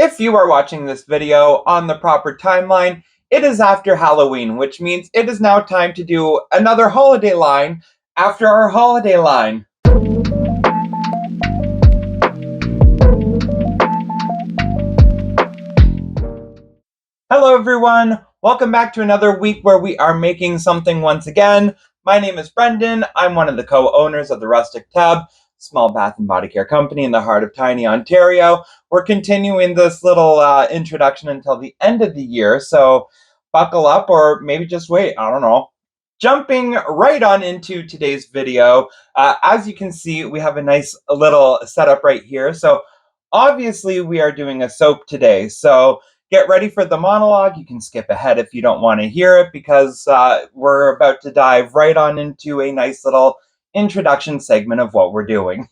If you are watching this video on the proper timeline, it is after Halloween, which means it is now time to do another holiday line after our holiday line. Hello everyone, welcome back to another week where we are making something once again. My name is Brendan, I'm one of the co-owners of the Rustic Tub, small bath and body care company in the heart of tiny Ontario. We're continuing this little introduction until the end of the year, so buckle up or maybe just wait, I don't know. Jumping right on into today's video, as you can see, we have a nice little setup right here. So obviously we are doing a soap today, so get ready for the monologue. You can skip ahead if you don't want to hear it because we're about to dive right on into a nice little introduction segment of what we're doing.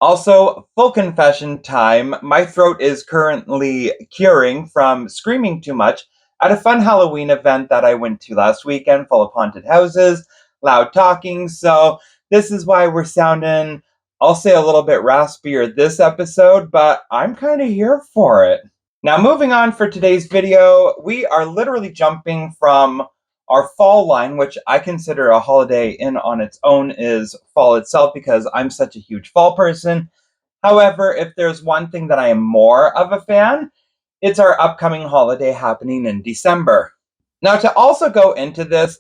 Also, full confession time, my throat is currently curing from screaming too much at a fun Halloween event that I went to last weekend full of haunted houses, loud talking, so this is why we're sounding, I'll say, a little bit raspier this episode, but I'm kind of here for it. Now, moving on for today's video, we are literally jumping from our fall line, which I consider a holiday in on its own is fall itself because I'm such a huge fall person. However, if there's one thing that I am more of a fan, it's our upcoming holiday happening in December. Now, to also go into this,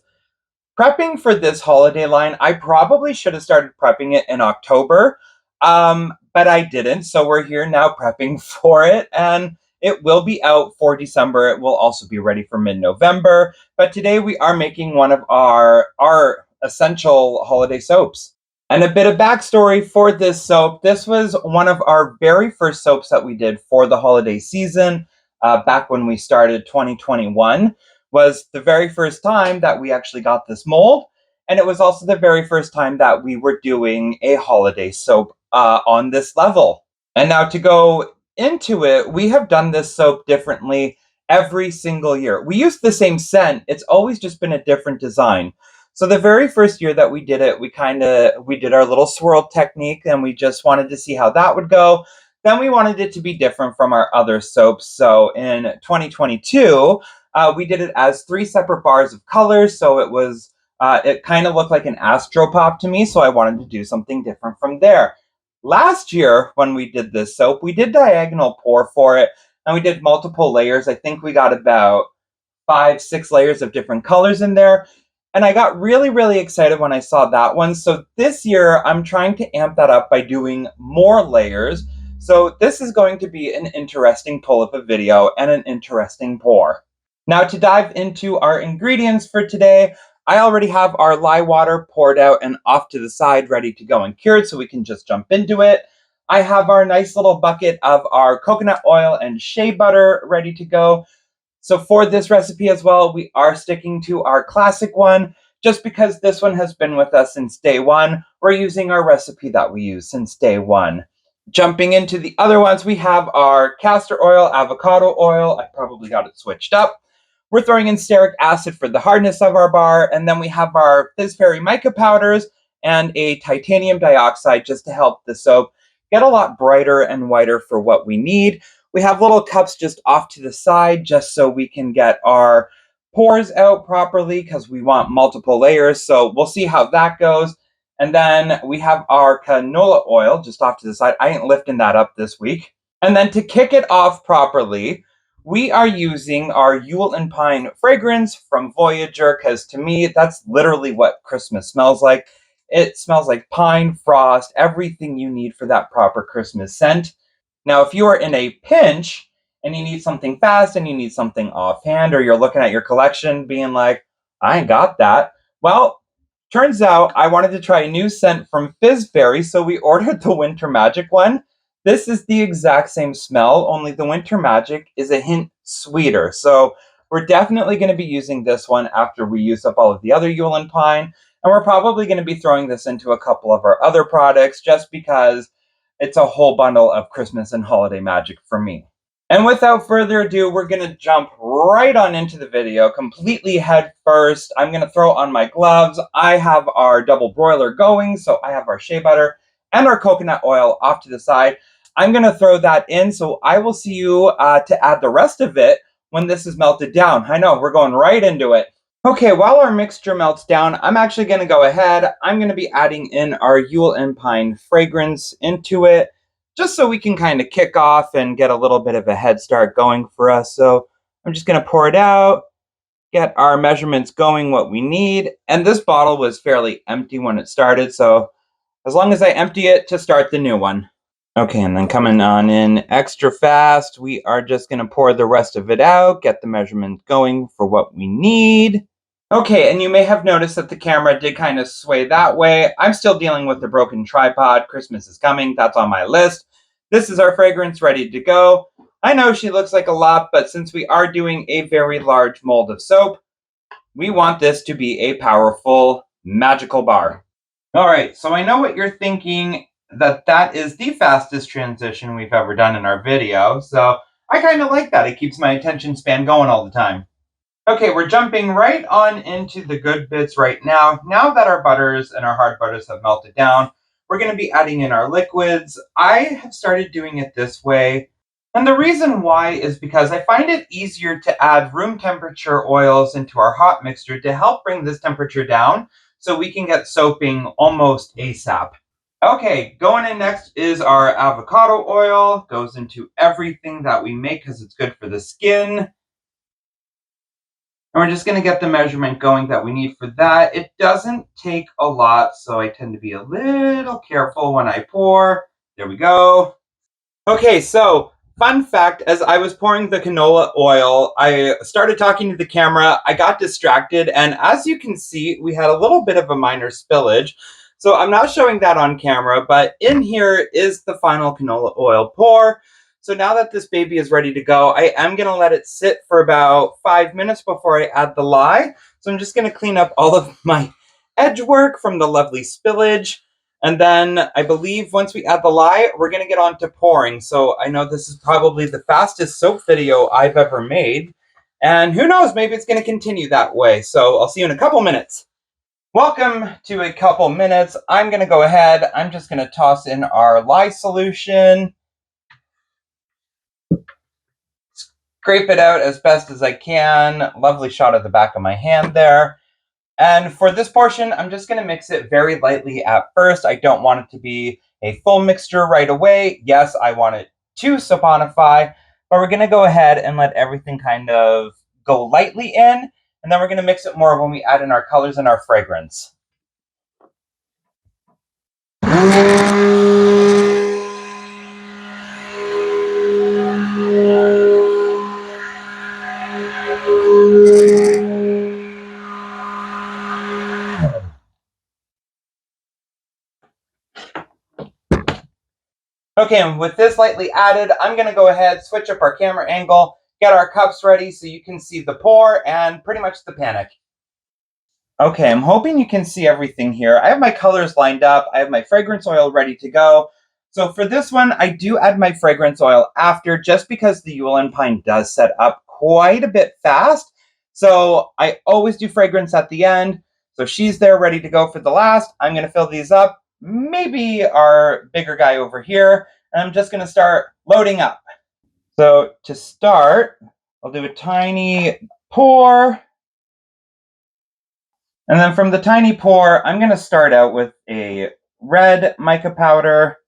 prepping for this holiday line, I probably should have started prepping it in October, but I didn't. So we're here now prepping for it, and it will be out for December. It will also be ready for mid-November. But today we are making one of our essential holiday soaps. And a bit of backstory for this soap. This was one of our very first soaps that we did for the holiday season back when we started 2021. Was the very first time that we actually got this mold. And it was also the very first time that we were doing a holiday soap on this level. And now to go into it, we have done this soap differently every single year. We use the same scent. It's always just been a different design. So the very first year that we did it, we did our little swirl technique and we just wanted to see how that would go. Then we wanted it to be different from our other soaps. So in 2022, we did it as 3 separate bars of colors. So it kind of looked like an astropop to me. So I wanted to do something different from there. Last year, when we did this soap, we did diagonal pour for it, and we did multiple layers. I think we got about 5-6 layers of different colors in there, and I got really, really excited when I saw that one. So this year, I'm trying to amp that up by doing more layers. So this is going to be an interesting pull of a video and an interesting pour. Now to dive into our ingredients for today, I already have our lye water poured out and off to the side, ready to go and cured, so we can just jump into it. I have our nice little bucket of our coconut oil and shea butter ready to go. So for this recipe as well, we are sticking to our classic one, just because this one has been with us since day one. We're using our recipe that we use since day one. Jumping into the other ones, we have our castor oil, avocado oil. I probably got it switched up. We're throwing in stearic acid for the hardness of our bar, and then we have our Fizz Fairy mica powders and a titanium dioxide just to help the soap get a lot brighter and whiter for what we need. We have little cups just off to the side just so we can get our pours out properly because we want multiple layers, so we'll see how that goes. And then we have our canola oil just off to the side. I ain't lifting that up this week. And then to kick it off properly, we are using our Yule and Pine fragrance from Voyageur because to me, that's literally what Christmas smells like. It smells like pine, frost, everything you need for that proper Christmas scent. Now, if you are in a pinch and you need something fast and you need something offhand, or you're looking at your collection being like, I ain't got that. Well, turns out I wanted to try a new scent from Fizz Fairy, so we ordered the Winter Magic one. This is the exact same smell, only the Winter Magic is a hint sweeter. So we're definitely going to be using this one after we use up all of the other Yule and Pine. And we're probably going to be throwing this into a couple of our other products just because it's a whole bundle of Christmas and holiday magic for me. And without further ado, we're going to jump right on into the video, completely head first. I'm going to throw on my gloves. I have our double broiler going, so I have our shea butter and our coconut oil off to the side. I'm going to throw that in. So I will see you to add the rest of it when this is melted down. I know, we're going right into it. Okay, while our mixture melts down, I'm actually going to go ahead. I'm going to be adding in our Yule and Pine fragrance into it, just so we can kind of kick off and get a little bit of a head start going for us. So I'm just going to pour it out, get our measurements going what we need. And this bottle was fairly empty when it started, so as long as I empty it to start the new one. Okay, and then coming on in extra fast, we are just going to pour the rest of it out, get the measurement going for what we need. Okay, and you may have noticed that the camera did kind of sway that way. I'm still dealing with the broken tripod. Christmas is coming. That's on my list. This is our fragrance ready to go. I know she looks like a lot, but since we are doing a very large mold of soap, we want this to be a powerful, magical bar. All right, so I know what you're thinking, that is the fastest transition we've ever done in our video. So I kind of like that. It keeps my attention span going all the time. Okay, we're jumping right on into the good bits right now. Now that our butters and our hard butters have melted down, we're going to be adding in our liquids. I have started doing it this way. And the reason why is because I find it easier to add room temperature oils into our hot mixture to help bring this temperature down so we can get soaping almost ASAP. Okay, going in next is our avocado oil. Goes into everything that we make because it's good for the skin. And we're just going to get the measurement going that we need for that. It doesn't take a lot, so I tend to be a little careful when I pour. There we go. Okay, so fun fact, as I was pouring the canola oil, I started talking to the camera. I got distracted, and as you can see, we had a little bit of a minor spillage. So I'm not showing that on camera, but in here is the final canola oil pour. So now that this baby is ready to go, I am going to let it sit for about 5 minutes before I add the lye. So I'm just going to clean up all of my edge work from the lovely spillage. And then I believe once we add the lye, we're going to get on to pouring. So I know this is probably the fastest soap video I've ever made. And who knows, maybe it's going to continue that way. So I'll see you in a couple minutes. Welcome to a couple minutes. I'm going to go ahead. I'm just going to toss in our lye solution. Scrape it out as best as I can. Lovely shot of the back of my hand there. And for this portion, I'm just going to mix it very lightly at first. I don't want it to be a full mixture right away. Yes, I want it to saponify, but we're going to go ahead and let everything kind of go lightly in, and then we're going to mix it more when we add in our colors and our fragrance. Okay, and with this lightly added, I'm going to go ahead, switch up our camera angle, get our cups ready so you can see the pour and pretty much the panic. Okay, I'm hoping you can see everything here. I have my colors lined up. I have my fragrance oil ready to go. So for this one, I do add my fragrance oil after just because the Yule and Pine does set up quite a bit fast. So I always do fragrance at the end. So she's there ready to go for the last. I'm going to fill these up. Maybe our bigger guy over here. And I'm just going to start loading up. So to start, I'll do a tiny pour. And then from the tiny pour, I'm going to start out with a red mica powder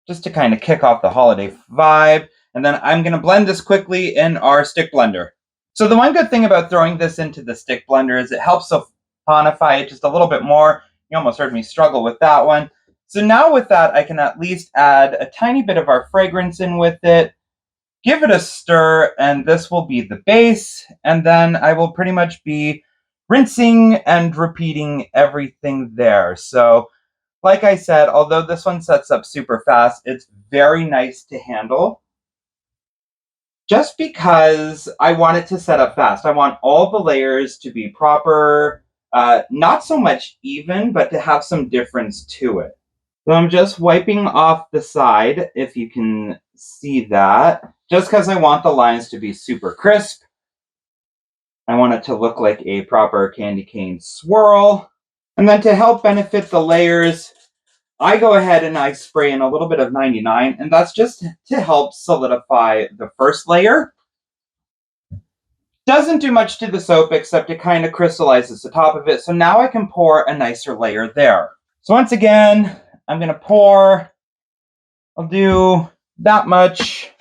just to kind of kick off the holiday vibe. And then I'm going to blend this quickly in our stick blender. So the one good thing about throwing this into the stick blender is it helps saponify it just a little bit more. You almost heard me struggle with that one. So now with that, I can at least add a tiny bit of our fragrance in with it. Give it a stir, and this will be the base. And then I will pretty much be rinsing and repeating everything there. So like I said, although this one sets up super fast, it's very nice to handle. Just because I want it to set up fast. I want all the layers to be proper, not so much even, but to have some difference to it. So I'm just wiping off the side, if you can see that, just because I want the lines to be super crisp. I want it to look like a proper candy cane swirl. And then to help benefit the layers, I go ahead and I spray in a little bit of 99, and that's just to help solidify the first layer. Doesn't do much to the soap except it kind of crystallizes the top of it, so now I can pour a nicer layer there. So once again, I'm going to pour, I'll do that much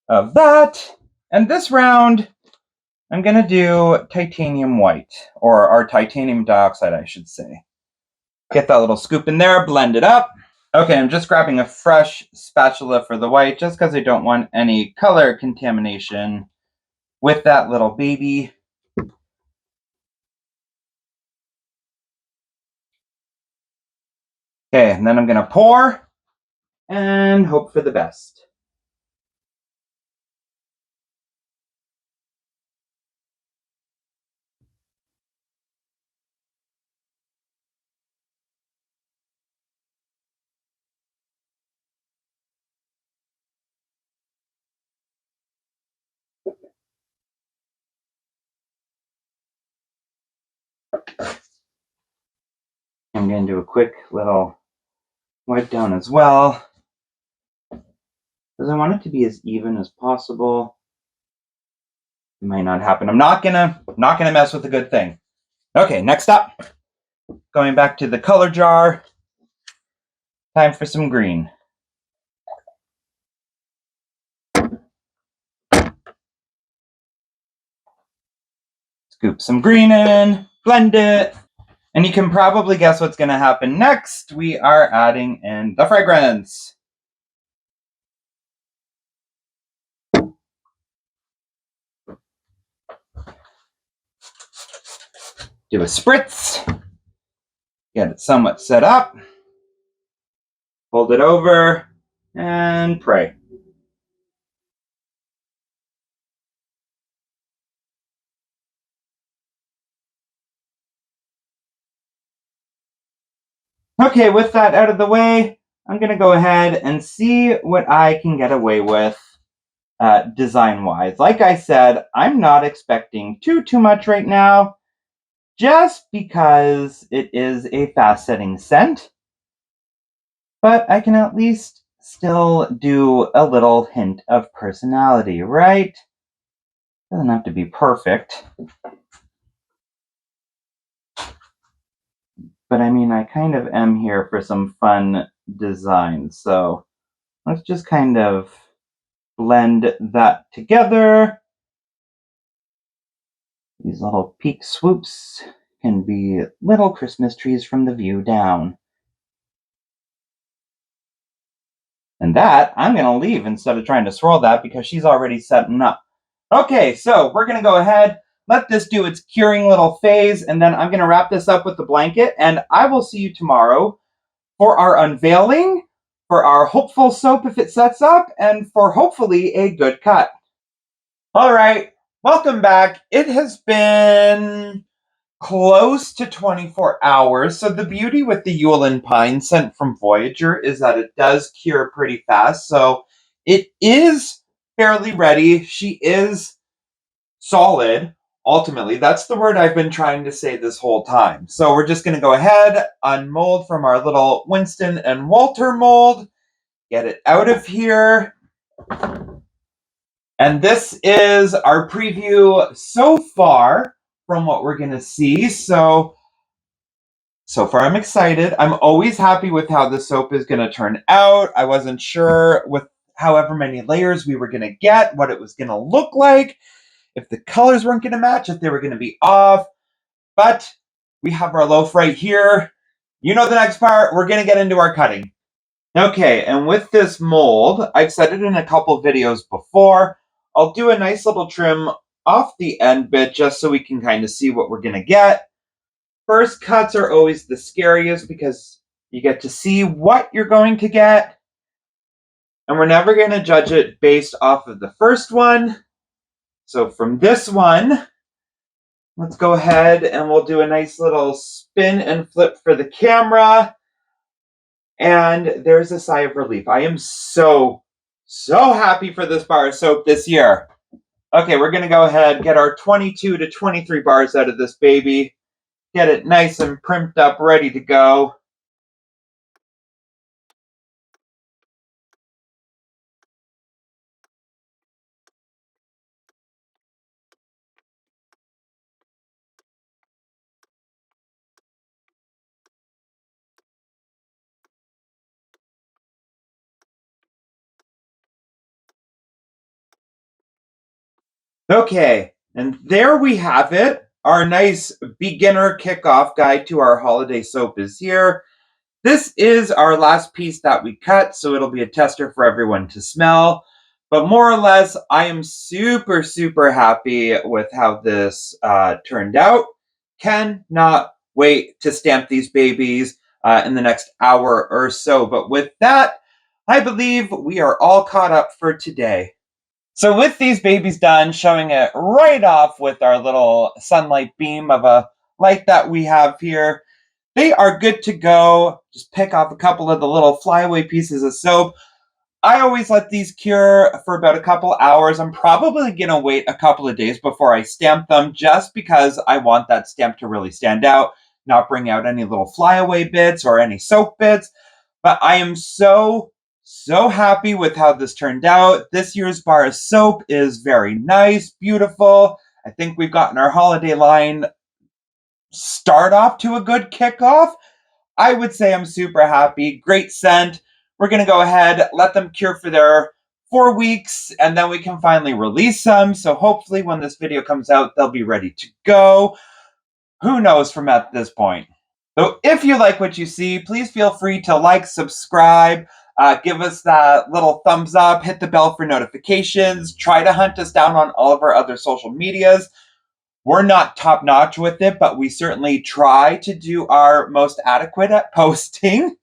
of that, and this round I'm going to do titanium white, or our titanium dioxide, I should say. Get that little scoop in there, blend it up. Okay, I'm just grabbing a fresh spatula for the white, just because I don't want any color contamination with that little baby. Okay, and then I'm going to pour and hope for the best. I'm going to do a quick little wipe down as well, because I want it to be as even as possible. It might not happen. I'm not gonna mess with a good thing. Okay, next up, going back to the color jar. Time for some green. Scoop some green in, blend it, and you can probably guess what's going to happen next. We are adding in the fragrance. Do a spritz, get it somewhat set up, fold it over, and pray. Okay, with that out of the way, I'm going to go ahead and see what I can get away with design-wise. Like I said, I'm not expecting too much right now, just because it is a fast-setting scent. But I can at least still do a little hint of personality, right? Doesn't have to be perfect. But I mean, I kind of am here for some fun design, so let's just kind of blend that together. These little peak swoops can be little Christmas trees from the view down. And that, I'm going to leave instead of trying to swirl that because she's already setting up. Okay, so we're going to go ahead, let this do its curing little phase, and then I'm going to wrap this up with the blanket, and I will see you tomorrow for our unveiling, for our hopeful soap if it sets up, and for hopefully a good cut. All right, welcome back. It has been close to 24 hours. So the beauty with the Yule and Pine scent from Voyageur is that it does cure pretty fast. So it is fairly ready. She is solid. Ultimately, that's the word I've been trying to say this whole time. So we're just going to go ahead, unmold from our little Winston and Walter mold, get it out of here. And this is our preview so far from what we're going to see. So far, I'm excited. I'm always happy with how the soap is going to turn out. I wasn't sure with however many layers we were going to get, what it was going to look like, if the colors weren't going to match, if they were going to be off. But we have our loaf right here. You know the next part. We're going to get into our cutting. Okay, and with this mold, I've said it in a couple videos before, I'll do a nice little trim off the end bit just so we can kind of see what we're going to get. First cuts are always the scariest because you get to see what you're going to get. And we're never going to judge it based off of the first one. So from this one, let's go ahead and we'll do a nice little spin and flip for the camera. And there's a sigh of relief. I am so happy for this bar of soap this year. Okay, we're going to go ahead, get our 22 to 23 bars out of this baby. Get it nice and primed up, ready to go. Okay, and there we have it. Our nice beginner kickoff guide to our holiday soap is here. This is our last piece that we cut, so it'll be a tester for everyone to smell. But more or less, I am super, super happy with how this turned out. Cannot wait to stamp these babies in the next hour or so. But with that, I believe we are all caught up for today. So with these babies done, showing it right off with our little sunlight beam of a light that we have here, they are good to go. Just pick off a couple of the little flyaway pieces of soap. I always let these cure for about a couple hours. I'm probably going to wait a couple of days before I stamp them just because I want that stamp to really stand out, not bring out any little flyaway bits or any soap bits. But I am so happy with how this turned out. This year's bar of soap is very nice, beautiful. I think we've gotten our holiday line start off to a good kickoff. I would say I'm super happy. Great scent. We're going to go ahead, let them cure for their 4 weeks, and then we can finally release them. So hopefully when this video comes out, they'll be ready to go. Who knows from at this point? So if you like what you see, please feel free to like, subscribe, give us that little thumbs up, hit the bell for notifications, try to hunt us down on all of our other social medias. We're not top notch with it, but we certainly try to do our most adequate at posting.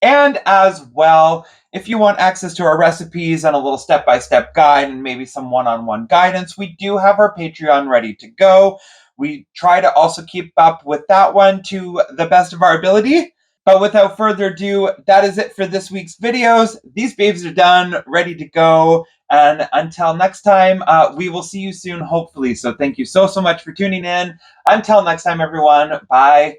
And as well, if you want access to our recipes and a little step-by-step guide and maybe some one-on-one guidance, we do have our Patreon ready to go. We try to also keep up with that one to the best of our ability. But without further ado, that is it for this week's videos. These babes are done, ready to go. And until next time, we will see you soon, hopefully. So thank you so much for tuning in. Until next time, everyone. Bye.